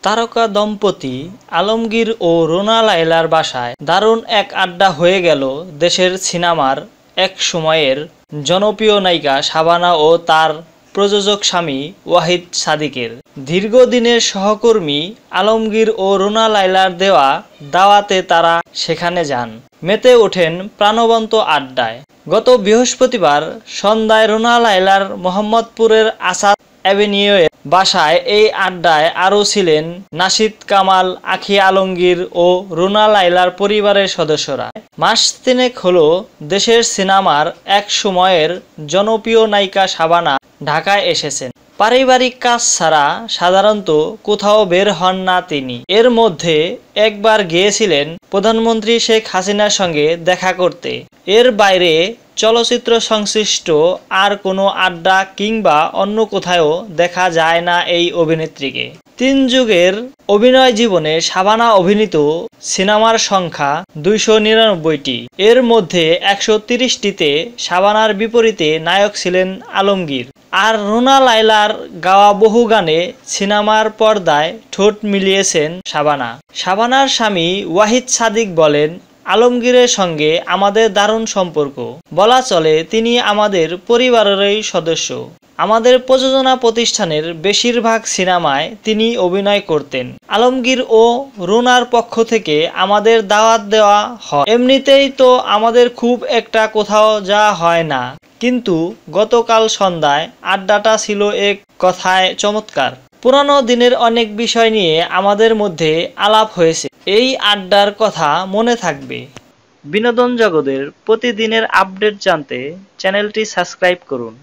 তারকা দম্পতি আলমগীর ও রুনা লায়লার বাসায় দারুণ এক আড্ডা হয়ে গেল দেশের সিনেমার এক সময়ের জনপ্রিয় নায়িকা শাবানা ও তার প্রযোজক স্বামী ওয়াহিদ সাদিকের। দীর্ঘদিনের সহকর্মী আলমগীর ও রুনা লায়লার দেওয়া দাওয়াতে তারা সেখানে যান, মেতে ওঠেন প্রাণবন্ত আড্ডায়। গত বৃহস্পতিবার সন্ধ্যায় রুনা লায়লার মোহাম্মদপুরের আসাদ অ্যাভিনিউয়ের বাসায় এই আড্ডায় আরও ছিলেন নাশিদ কামাল, আঁখি আলমগীর ও রুনা লায়লার পরিবারের সদস্যরা। মাস তিনেক হলো দেশের সিনেমার এক সময়ের জনপ্রিয় নায়িকা শাবানা ঢাকায় এসেছেন। পারিবারিক কাজ ছাড়া সাধারণত কোথাও বের হন না তিনি। এর মধ্যে একবার গিয়েছিলেন প্রধানমন্ত্রী শেখ হাসিনার সঙ্গে দেখা করতে। এর বাইরে চলচ্চিত্র সংশ্লিষ্ট আর কোনো আড্ডা কিংবা অন্য কোথাও দেখা যায় না এই অভিনেত্রীকে। 3 যুগের অভিনয় জীবনে শাবানা অভিনীত সিনেমার সংখ্যা 299টি। এর মধ্যে 130টিতে শাবানার বিপরীতে নায়ক ছিলেন আলমগীর। আর রুনা লায়লার গাওয়া বহু গানে সিনেমার পর্দায় ঠোঁট মিলিয়েছেন শাবানা। শাবানার স্বামী ওয়াহিদ সাদিক বলেন, আলমগীরের সঙ্গে আমাদের দারুণ সম্পর্ক। বলা চলে তিনি আমাদের পরিবারেরই সদস্য। আমাদের প্রযোজনা প্রতিষ্ঠানের বেশিরভাগ সিনেমায় তিনি অভিনয় করতেন। আলমগীর ও রুনার পক্ষ থেকে আমাদের দাওয়াত দেওয়া হয়। এমনিতেই তো আমাদের খুব একটা কোথাও যাওয়া হয় না, কিন্তু গতকাল সন্ধ্যায় আড্ডাটা ছিল এক কথায় চমৎকার। পুরানো দিনের অনেক বিষয় নিয়ে আমাদের মধ্যে আলাপ হয়েছে। এই আড্ডার কথা মনে থাকবে। বিনোদন জগতের প্রতিদিনের আপডেট জানতে চ্যানেলটি সাবস্ক্রাইব করুন।